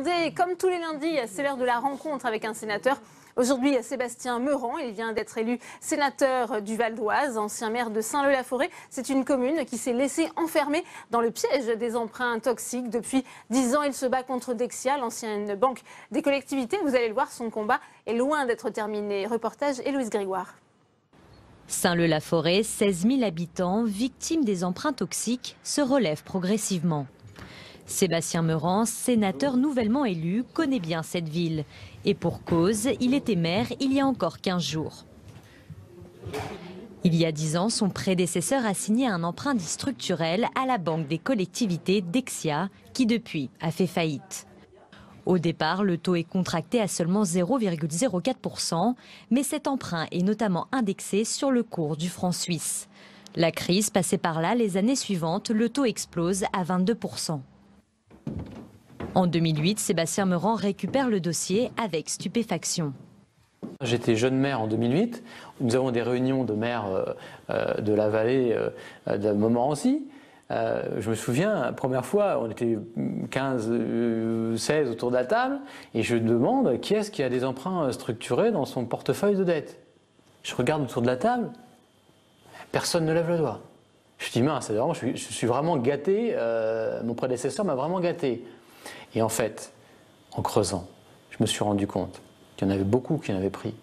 regardez, comme tous les lundis, c'est l'heure de la rencontre avec un sénateur. Aujourd'hui, Sébastien Meurant, il vient d'être élu sénateur du Val d'Oise, ancien maire de Saint-Leu-la-Forêt. C'est une commune qui s'est laissée enfermer dans le piège des emprunts toxiques. Depuis 10 ans, il se bat contre Dexia, l'ancienne banque des collectivités. Vous allez le voir, son combat est loin d'être terminé. Reportage Héloïse Grégoire. Saint-Leu-la-Forêt, 16 000 habitants, victimes des emprunts toxiques, se relèvent progressivement. Sébastien Meurant, sénateur nouvellement élu, connaît bien cette ville. Et pour cause, il était maire il y a encore 15 jours. Il y a 10 ans, son prédécesseur a signé un emprunt dit structurel à la Banque des collectivités Dexia, qui depuis a fait faillite. Au départ, le taux est contracté à seulement 0,04%, mais cet emprunt est notamment indexé sur le cours du franc suisse. La crise passée par là, les années suivantes, le taux explose à 22%. En 2008, Sébastien Meurant récupère le dossier avec stupéfaction. J'étais jeune maire en 2008. Nous avons des réunions de maires de la vallée de Montmorency. Je me souviens, la première fois, on était 15, 16 autour de la table, et je demande qui est-ce qui a des emprunts structurés dans son portefeuille de dette. Je regarde autour de la table, personne ne lève le doigt. Je dis mince, je suis vraiment gâté, mon prédécesseur m'a vraiment gâté. Et en fait, en creusant, je me suis rendu compte qu'il y en avait beaucoup qui en avaient pris.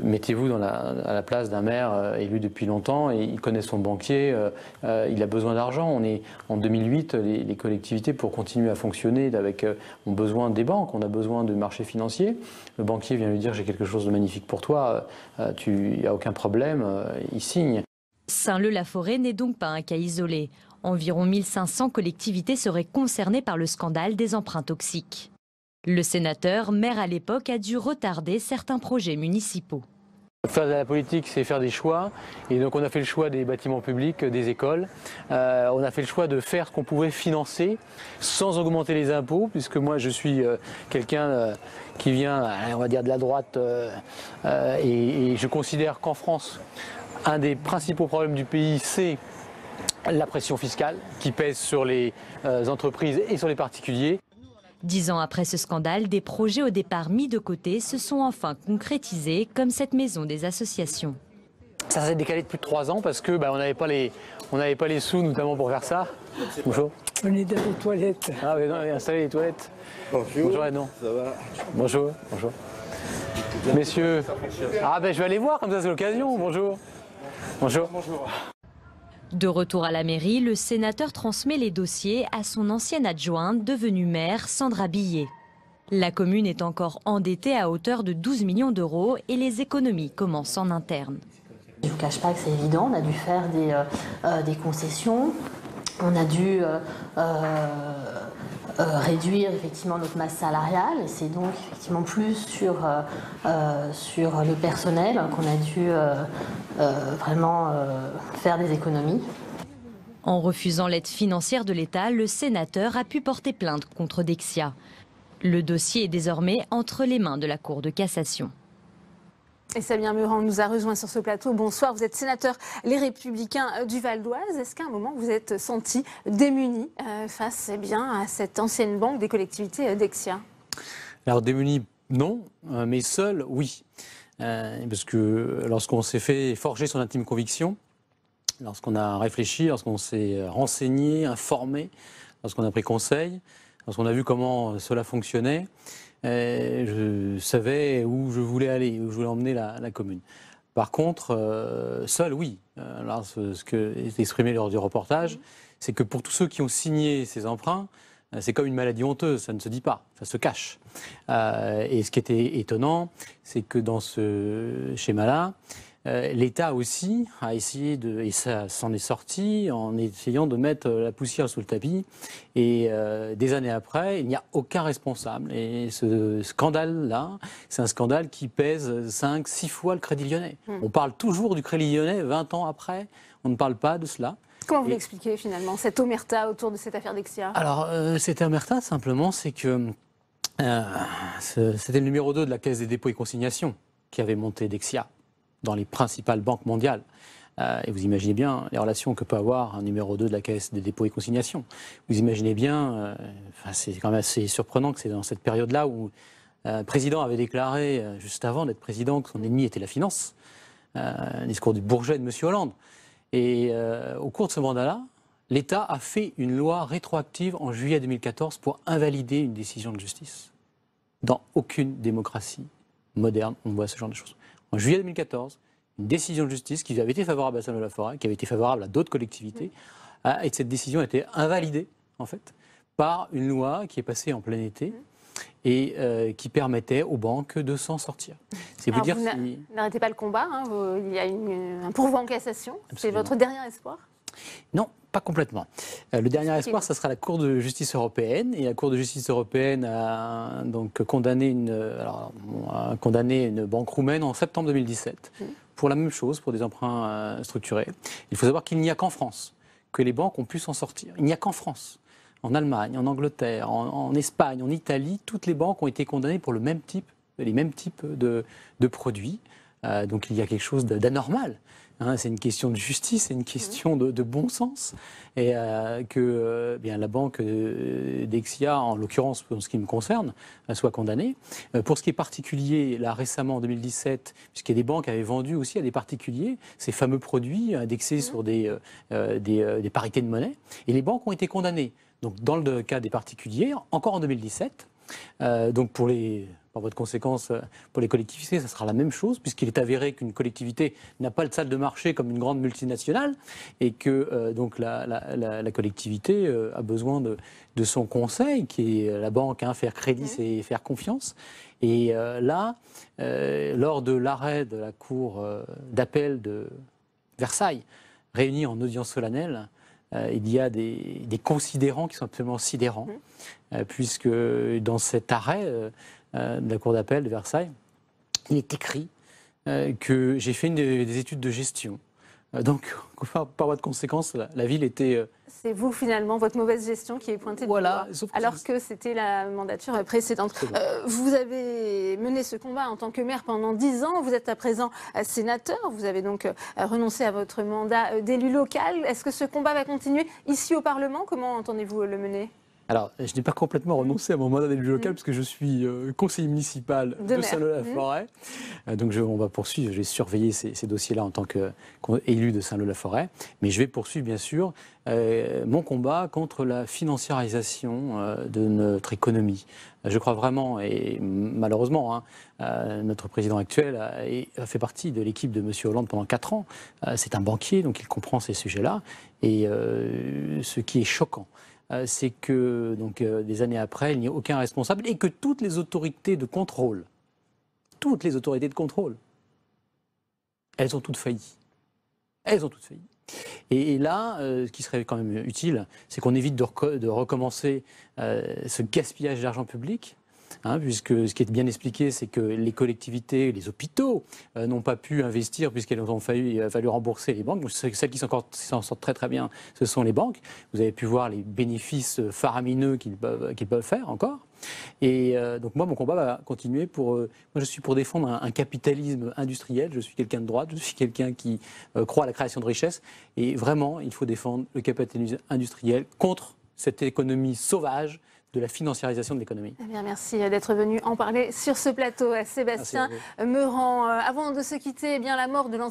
Mettez-vous à la place d'un maire élu depuis longtemps, et il connaît son banquier, il a besoin d'argent. On est en 2008, les collectivités, pour continuer à fonctionner, ont besoin des banques, on a besoin de marchés financiers. Le banquier vient lui dire j'ai quelque chose de magnifique pour toi, il n'y a aucun problème, il signe. Saint-Leu-la-Forêt n'est donc pas un cas isolé. Environ 1500 collectivités seraient concernées par le scandale des emprunts toxiques. Le sénateur, maire à l'époque, a dû retarder certains projets municipaux. Faire de la politique, c'est faire des choix. Et donc on a fait le choix des bâtiments publics, des écoles. On a fait le choix de faire ce qu'on pouvait financer sans augmenter les impôts, puisque moi je suis quelqu'un qui vient, on va dire, de la droite. Et je considère qu'en France, un des principaux problèmes du pays, c'est la pression fiscale qui pèse sur les entreprises et sur les particuliers. 10 ans après ce scandale, des projets au départ mis de côté se sont enfin concrétisés, comme cette maison des associations. Ça s'est décalé de plus de 3 ans parce que on n'avait pas les sous notamment pour faire ça. Bonjour. On est dans les toilettes. Ah oui, non, installer les toilettes. Bonjour. Bonjour Ednon. Ça va? Bonjour. Bonjour. Messieurs. Ah je vais aller voir, comme ça c'est l'occasion. Bonjour. Bonjour. Bonjour. De retour à la mairie, le sénateur transmet les dossiers à son ancienne adjointe, devenue maire, Sandra Billet. La commune est encore endettée à hauteur de 12 millions d'euros et les économies commencent en interne. Je ne vous cache pas que c'est évident, on a dû faire des concessions, on a dû réduire effectivement notre masse salariale, et c'est donc effectivement plus sur le personnel qu'on a dû vraiment faire des économies. En refusant l'aide financière de l'État, le sénateur a pu porter plainte contre Dexia. Le dossier est désormais entre les mains de la Cour de cassation. Et Sébastien Meurant nous a rejoint sur ce plateau. Bonsoir, vous êtes sénateur Les Républicains du Val d'Oise. Est-ce qu'à un moment vous êtes senti démuni face à cette ancienne banque des collectivités Dexia? Alors démuni, non, mais seul, oui. Parce que lorsqu'on s'est fait forger son intime conviction, lorsqu'on a réfléchi, lorsqu'on s'est renseigné, informé, lorsqu'on a pris conseil, lorsqu'on a vu comment cela fonctionnait, je savais où je voulais aller, où je voulais emmener la commune. Par contre, seul, oui. Alors, ce que est exprimé lors du reportage, c'est que pour tous ceux qui ont signé ces emprunts, c'est comme une maladie honteuse, ça ne se dit pas, ça se cache. Et ce qui était étonnant, c'est que dans ce schéma-là, l'État aussi a essayé et ça s'en est sorti en essayant de mettre la poussière sous le tapis. Et des années après, il n'y a aucun responsable. Et ce scandale-là, c'est un scandale qui pèse 5, 6 fois le Crédit Lyonnais. On parle toujours du Crédit Lyonnais 20 ans après, on ne parle pas de cela. Comment vous l'expliquez finalement, cette omerta autour de cette affaire Dexia? Alors, cette omerta, simplement, c'est que c'était le numéro 2 de la Caisse des dépôts et consignations qui avait monté Dexia dans les principales banques mondiales. Et vous imaginez bien les relations que peut avoir un numéro 2 de la Caisse des dépôts et consignations. Vous imaginez bien, c'est quand même assez surprenant que c'est dans cette période-là où le président avait déclaré, juste avant d'être président, que son ennemi était la finance. Un discours du Bourget de M. Hollande. Et au cours de ce mandat-là, l'État a fait une loi rétroactive en juillet 2014 pour invalider une décision de justice. Dans aucune démocratie moderne, on voit ce genre de choses. En juillet 2014, une décision de justice qui avait été favorable à Saint-Lô-la-Forêt, qui avait été favorable à d'autres collectivités, et cette décision a été invalidée, en fait, par une loi qui est passée en plein été et qui permettait aux banques de s'en sortir. C'est vous dire n'arrêtez pas le combat, hein, il y a un pourvoi en cassation. C'est votre dernier espoir? Non, pas complètement. Le dernier espoir, ça sera la Cour de justice européenne. Et la Cour de justice européenne a donc condamné une banque roumaine en septembre 2017 pour la même chose, pour des emprunts structurés. Il faut savoir qu'il n'y a qu'en France que les banques ont pu s'en sortir. Il n'y a qu'en France. En Allemagne, en Angleterre, en Espagne, en Italie, toutes les banques ont été condamnées pour les mêmes types de produits. Donc il y a quelque chose d'anormal. C'est une question de justice, c'est une question de bon sens. Et bien, la banque Dexia, en l'occurrence pour ce qui me concerne, soit condamnée. Pour ce qui est particulier, là récemment en 2017, puisqu'il y a des banques qui avaient vendu aussi à des particuliers ces fameux produits indexés sur des parités de monnaie, et les banques ont été condamnées. Donc dans le cas des particuliers, encore en 2017, donc par votre conséquence, pour les collectivités, ça sera la même chose, puisqu'il est avéré qu'une collectivité n'a pas de salle de marché comme une grande multinationale, et que donc la collectivité a besoin de son conseil, qui est la banque, faire crédit, c'est faire confiance. Et là, lors de l'arrêt de la Cour d'appel de Versailles, réunie en audience solennelle, il y a des considérants qui sont absolument sidérants, puisque dans cet arrêt de la Cour d'appel de Versailles, il est écrit que j'ai fait des études de gestion. Donc, par voie de conséquence, la ville était... C'est vous, finalement, votre mauvaise gestion qui est pointée du doigt, alors que c'était la mandature précédente. Vous avez mené ce combat en tant que maire pendant 10 ans. Vous êtes à présent sénateur. Vous avez donc renoncé à votre mandat d'élu local. Est-ce que ce combat va continuer ici au Parlement? Comment entendez-vous le mener? Alors, je n'ai pas complètement renoncé à mon mandat d'élu local, parce que je suis conseiller municipal de Saint-Lô-la-Forêt. Donc, on va poursuivre, je vais surveiller ces dossiers-là en tant qu'élu de Saint-Lô-la-Forêt. Mais je vais poursuivre, bien sûr, mon combat contre la financiarisation de notre économie. Je crois vraiment, et malheureusement, notre président actuel a fait partie de l'équipe de M. Hollande pendant 4 ans. C'est un banquier, donc il comprend ces sujets-là. Et ce qui est choquant, c'est que des années après, il n'y a aucun responsable et que toutes les autorités de contrôle, elles ont toutes failli. Elles ont toutes failli. Et là, ce qui serait quand même utile, c'est qu'on évite de recommencer ce gaspillage d'argent public. Puisque ce qui est bien expliqué, c'est que les collectivités, les hôpitaux n'ont pas pu investir puisqu'il a fallu rembourser les banques. Donc, celles qui s'en sortent très très bien, ce sont les banques. Vous avez pu voir les bénéfices faramineux qu'ils peuvent faire encore. Et donc moi, mon combat va continuer moi, je suis pour défendre un capitalisme industriel. Je suis quelqu'un de droite, je suis quelqu'un qui croit à la création de richesses. Et vraiment, il faut défendre le capitalisme industriel contre cette économie sauvage de la financiarisation de l'économie. Eh bien, merci d'être venu en parler sur ce plateau, Sébastien Meurant. Avant de se quitter, la mort de l'ancien